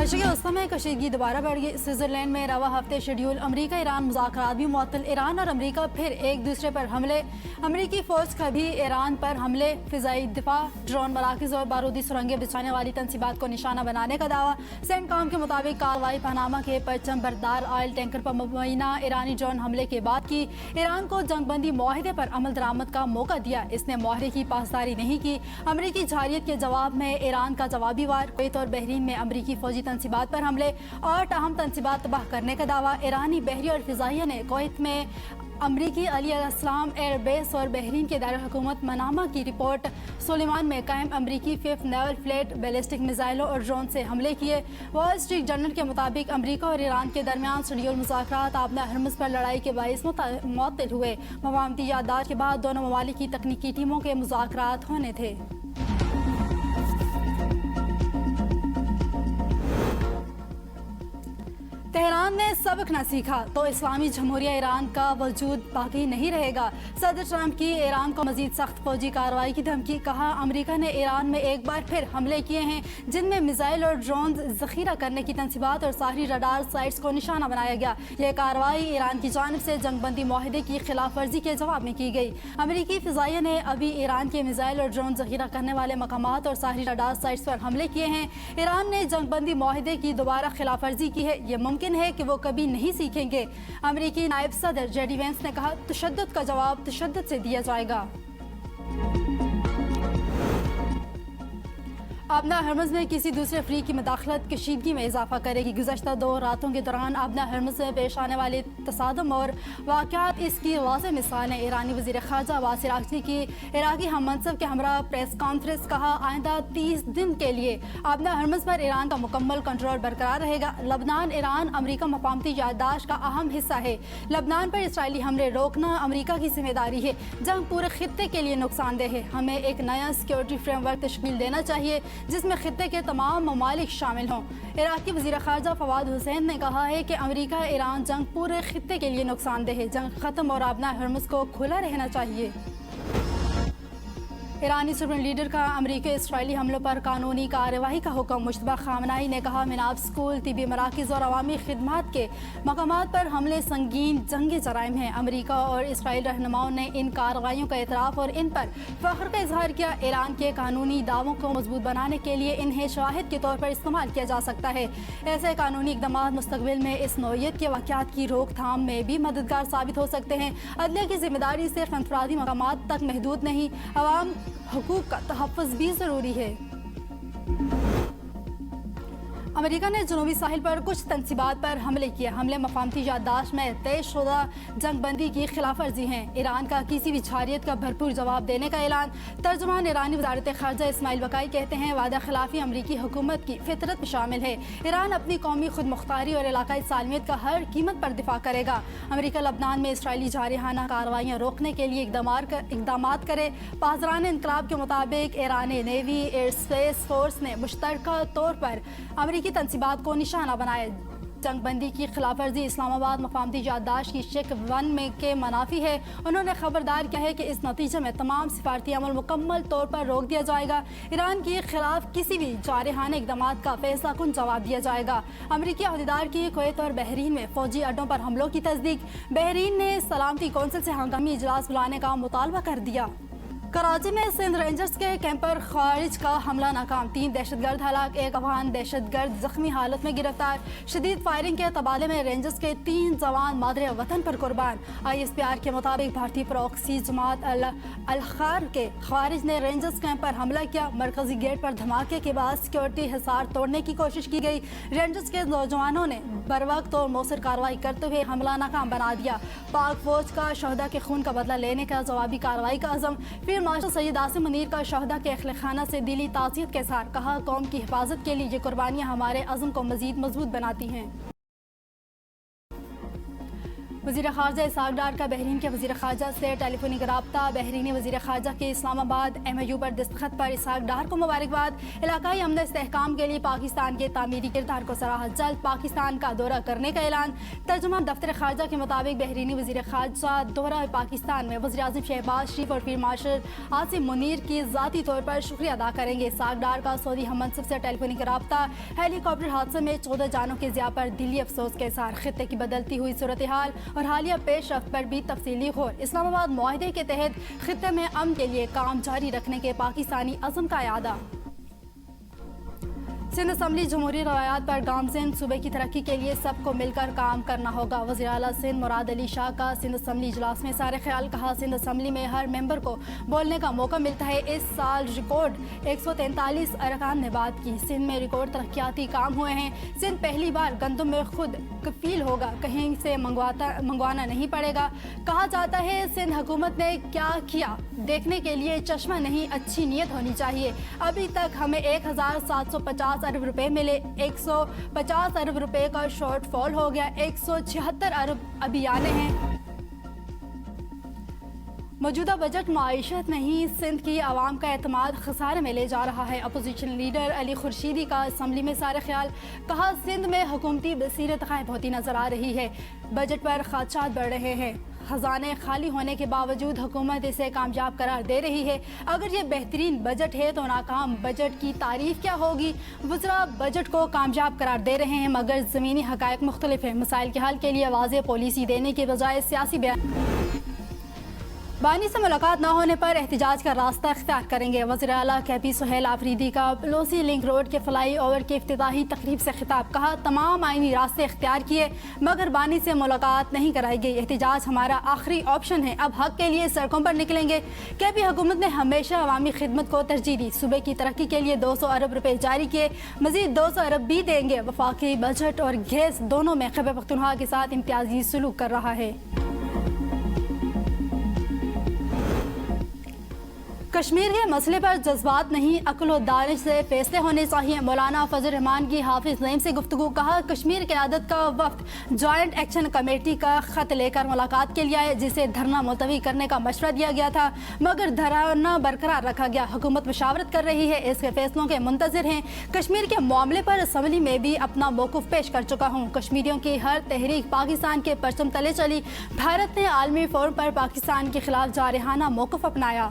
मशरिक़ी वस्ती में कशीदगी दोबारा बढ़ गई। स्विट्ज़रलैंड में रवा हफ्ते शेड्यूल अमरीका ईरान मुज़ाकरात भी मुअत्तल। ईरान और अमरीका फिर एक दूसरे पर हमले। अमरीकी फ़ौज का भी ईरान पर हमले, फ़िज़ाई दिफा, ड्रोन मराकज़ और बारूदी सुरंगें बिछाने वाली तनसीबात को निशाना बनाने का दावा। सेंटकॉम के मुताबिक कार्रवाई पनामा के परचम बरदार ऑयल टैंकर पर मुबैना ईरानी ड्रोन हमले के बाद की। ईरान को जंगबंदी मुआहदे पर अमल दरामद का मौका दिया, इसने मुआहदे की पासदारी नहीं की। अमरीकी जारियत के जवाब में ईरान का जवाबी वार। कुवैत और बहरीन में अमरीकी फौजी तनसीबात पर हमले और अहम तनसीबात तबाह करने का दावा। ईरानी बहरी और फिजाइया ने कुवैत में अमरीकी अली अलस्लाम एयरबेस और बहरीन के दारुल हुकूमत मनामा की रिपोर्ट। सुलेमान में कायम अमरीकी फिफ्थ नेवल फ्लीट बैलिस्टिक मिसाइलों और ड्रोन से हमले किए। वॉल स्ट्रीट जर्नल के मुताबिक अमरीका और ईरान के दरमियान शेड्यूल मुज़ाकरात आबना हरमुज़ पर लड़ाई के बाइस मुअत्तल हुए। मवामती याददाश्त के बाद दोनों ममालिक की तकनीकी टीमों के मुज़ाकरात होने थे। तेहरान ने सबक न सीखा तो इस्लामी जमहूरिया ईरान का वजूद बाकी नहीं रहेगा। सदर ट्रंप की ईरान को मजीद सख्त फौजी कार्रवाई की धमकी। कहा, अमरीका ने ईरान में एक बार फिर हमले किए हैं जिनमें मिसाइल और ड्रोन जखीरा करने की तनसीबात और सारी रडार साइट्स को निशाना बनाया गया। यह कार्रवाई ईरान की जानिब से जंगबंदी मुआहदे की खिलाफ वर्जी के जवाब में की गई। अमरीकी फिजाइया ने अभी ईरान के मिसाइल और ड्रोन जखीरा करने वाले मकामात और सारी रडार साइट्स पर हमले किए हैं। ईरान ने जंगबंदी मुआहदे की दोबारा खिलाफ वर्जी की है, ये मुमकिन है कि वो कभी नहीं सीखेंगे। अमेरिकी नायब सदर जेडी वेंस ने कहा, तशद्दुद का जवाब तशद्दुद से दिया जाएगा। आबना हरमुज़ में किसी दूसरे फ्री की मदाखलत कशीदगी में इजाफा करेगी। गुज़श्ता 2 रातों के दौरान आबना हरमुज़ में पेश आने वाले तसादम और वाक़यात इसकी वाज़ेह मिसाल हैं। ईरानी वज़ीर ख़ारजा अब्बास अराग़ची की इराक़ी हम मनसब के हमरा प्रेस कॉन्फ्रेंस। कहा, आइंदा 30 दिन के लिए आबना हरमुज़ पर ईरान का मुकम्मल कंट्रोल बरकरार रहेगा। लबनान ईरान अमरीका मफाहमती याददाश्त का अहम हिस्सा है। लबनान पर इसराइली हमले रोकना अमरीका की जिम्मेदारी है। जंग पूरे खित्ते के लिए नुकसानदेह है। हमें एक नया सिक्योरिटी फ्रेमवर्क तश्कील देना चाहिए जिसमें खित्ते के तमाम ममालिक शामिल हों। इराक़ी वज़ीर ख़ारजा फवाद हुसैन ने कहा है कि अमरीका ईरान जंग पूरे खित्ते के लिए नुकसानदेह है। जंग ख़त्म और आबना हरमुज़ को खुला रहना चाहिए। ईरानी सुप्रीम लीडर का अमरीकी इसराइली हमलों पर कानूनी कार्रवाई का हुक्म। मुश्तबा खामनाई ने कहा, मिनाब स्कूल, तिबी मराकज़ और अवामी खिदमात के मकामात पर हमले संगीन जंगी जराइम हैं। अमरीका और इसराइल रहनुमाओं ने इन कार्रवाइयों का एतराफ़ और इन पर फ़ख्र का इजहार किया। ईरान के कानूनी दावों को मजबूत बनाने के लिए इन्हें शाहिद के तौर पर इस्तेमाल किया जा सकता है। ऐसे कानूनी इक़दाम मुस्तक़बिल में इस नौइयत के वाक़यात की रोकथाम में भी मददगार साबित हो सकते हैं। अदलिया की जिम्मेदारी सिर्फ इंफरादी मकामात तक महदूद नहीं, अवाम हुकूक का तहफ़्फ़ुज़ भी ज़रूरी है। अमेरिका ने जनूबी साहिल पर कुछ तनसीबात पर हमले किए। हमले मफाहमती याददाश्त में तय शुदा जंगबंदी की खिलाफ वर्जी हैं। ईरान का किसी भी जारियत का भरपूर जवाब देने का ऐलान। तर्जुमान ईरानी वज़ारत ख़ारजा इस्माइल बकाई कहते हैं, वादा खिलाफी अमरीकी हुकूमत की फितरत में शामिल है। ईरान अपनी कौमी खुद मुख्तारी और इलाकाई सालमियत का हर कीमत पर दिफा करेगा। अमरीका लबनान में इसराइली जारहाना कार्रवाइयाँ रोकने के लिए इक़दाम करे। पासदारान इनकलाब के मुताबिक ईरानी नेवी एयर स्पेस फोर्स ने मुश्तरका तौर पर अमरीकी तनसीबात को निशाना बनाया। जंगबंदी की खिलाफ वर्जी इस्लामाबाद मफाहमती याददाश्त की शिक 1 में के मनाफी है। उन्होंने खबरदार किया है कि इस नतीजे में तमाम सिफारती अमल मुकम्मल तौर पर रोक दिया जाएगा। ईरान के खिलाफ किसी भी जारहाना इक़दाम का फैसला कुन जवाब दिया जाएगा। अमरीकी अहदेदार की कुवैत और बहरीन में फौजी अड्डों पर हमलों की तस्दीक। बहरीन ने सलामती कौंसिल से हंगामी इजलास बुलाने का मुतालबा कर दिया। कराची में सिंध रेंजर्स के कैंप पर खारिज का हमला नाकाम। 3 दहशतगर्द हलाक, 1 अफगान दहशतगर्द जख्मी हालत में गिरफ्तार। शदीद फायरिंग के तबादले में रेंजर्स के 3 जवान मादरे वतन पर कुर्बान। ISPR के मुताबिक भारतीय प्रॉक्सी जमात अल-खार के खारिज ने रेंजर्स कैंप पर हमला किया। मरकजी गेट पर धमाके के बाद सिक्योरिटी हिसार तोड़ने की कोशिश की गई। रेंजर्स के नौजवानों ने बरवक्त और मौसर कार्रवाई करते हुए हमला नाकाम बना दिया। पाक फौज का शहदा के खून का बदला लेने का जवाबी कार्रवाई का अज़म। फिर मास्टर सैयद आसिम मुनीर का शहदा के अहले खाना से दिली ताज़ियत के साथ कहा, कौम की हिफाजत के लिए ये कुर्बानियाँ हमारे अज़म को मज़ीद मजबूत बनाती हैं। وزیر خارجہ اسحاق ڈار کا بحرین کے وزیر خارجہ سے ٹیلیفونک رابطہ۔ بحرینی وزیر خارجہ کے اسلام آباد MOU پر دستخط پر اسحاق ڈار کو مبارکباد۔ علاقائی امن استحکام کے لیے پاکستان کے تعمیری کردار کو سراہا۔ جلد پاکستان کا دورہ کرنے کا اعلان۔ ترجمہ دفتر خارجہ کے مطابق بحرینی وزیر خارجہ دورہ پاکستان میں وزیر اعظم شہباز شریف اور فیلڈ مارشل عاصم منیر کی ذاتی طور پر شکریہ ادا کریں گے۔ اسحاق ڈار کا سعودی ہم منصب سے ٹیلیفونک رابطہ۔ ہیلی کاپٹر حادثے میں 14 جانوں کے ضیاع پر دلی افسوس کا اظہار۔ خطے کی بدلتی ہوئی صورتحال اور حالیہ پیش رفت پر بھی تفصیلی غور۔ اسلام آباد معاہدے کے تحت خطے میں امن کے لیے کام جاری رکھنے کے پاکستانی عزم کا اعادہ۔ سندھ اسمبلی جمہوری روایات پر گامزن، صوبے کی ترقی کے لیے سب کو مل کر کام کرنا ہوگا۔ وزیر اعلیٰ سندھ مراد علی شاہ کا سندھ اسمبلی اجلاس میں سارے خیال۔ کہا سندھ اسمبلی میں ہر ممبر کو بولنے کا موقع ملتا ہے۔ اس سال ریکارڈ 143 ارکان نے بات کی۔ سندھ میں ریکارڈ ترقیاتی کام ہوئے ہیں۔ سندھ پہلی بار گندم میں خود کفیل ہوگا، کہیں سے منگوانا نہیں پڑے گا۔ کہا جاتا ہے سندھ حکومت نے کیا کیا دیکھنے کے لیے چشمہ نہیں، اچھی نیت ہونی چاہیے۔ ابھی تک ہمیں 1750 ارب روپے ملے، 150 ارب روپے کا شارٹ فال ہو گیا، 176 ارب ابھی آنے ہیں۔ موجودہ بجٹ معیشت نہیں، سندھ کی عوام کا اعتماد خسارے میں لے جا رہا ہے۔ اپوزیشن لیڈر علی خورشیدی کا اسمبلی میں سارے خیال۔ کہا سندھ میں حکومتی بصیرت غائب ہوتی نظر آ رہی ہے، بجٹ پر خدشات بڑھ رہے ہیں۔ خزانے خالی ہونے کے باوجود حکومت اسے کامیاب قرار دے رہی ہے۔ اگر یہ بہترین بجٹ ہے تو ناکام بجٹ کی تعریف کیا ہوگی؟ وزراء بجٹ کو کامیاب قرار دے رہے ہیں مگر زمینی حقائق مختلف ہیں۔ مسائل کے حل کے لیے واضح پالیسی دینے کے بجائے سیاسی بیان۔ بانی سے ملاقات نہ ہونے پر احتجاج کا راستہ اختیار کریں گے۔ وزیر اعلیٰ KP سہیل آفریدی کا پلوسی لنک روڈ کے فلائی اوور کے افتتاحی تقریب سے خطاب۔ کہا تمام آئینی راستے اختیار کیے مگر بانی سے ملاقات نہیں کرائی گئی۔ احتجاج ہمارا آخری آپشن ہے، اب حق کے لیے سڑکوں پر نکلیں گے۔ KP حکومت نے ہمیشہ عوامی خدمت کو ترجیح دی، صوبے کی ترقی کے لیے 200 ارب روپے جاری کیے، مزید 200 ارب بھی دیں گے۔ وفاقی بجٹ اور گیس دونوں میں خیبر پختونخوا کے ساتھ امتیازی سلوک کر رہا ہے۔ کشمیر کے مسئلے پر جذبات نہیں، عقل و دانش سے فیصلے ہونے چاہیے۔ مولانا فضل الرحمان کی حافظ نعیم سے گفتگو۔ کہا کشمیر قیادت کا وفد جوائنٹ ایکشن کمیٹی کا خط لے کر ملاقات کے لیے آئے، جسے دھرنا ملتوی کرنے کا مشورہ دیا گیا تھا مگر دھرنا برقرار رکھا گیا۔ حکومت مشاورت کر رہی ہے، اس کے فیصلوں کے منتظر ہیں۔ کشمیر کے معاملے پر اسمبلی میں بھی اپنا موقف پیش کر چکا ہوں۔ کشمیریوں کی ہر تحریک پاکستان کے پرچم تلے چلی۔ بھارت نے عالمی فورم پر پاکستان کے خلاف جارحانہ موقف اپنایا۔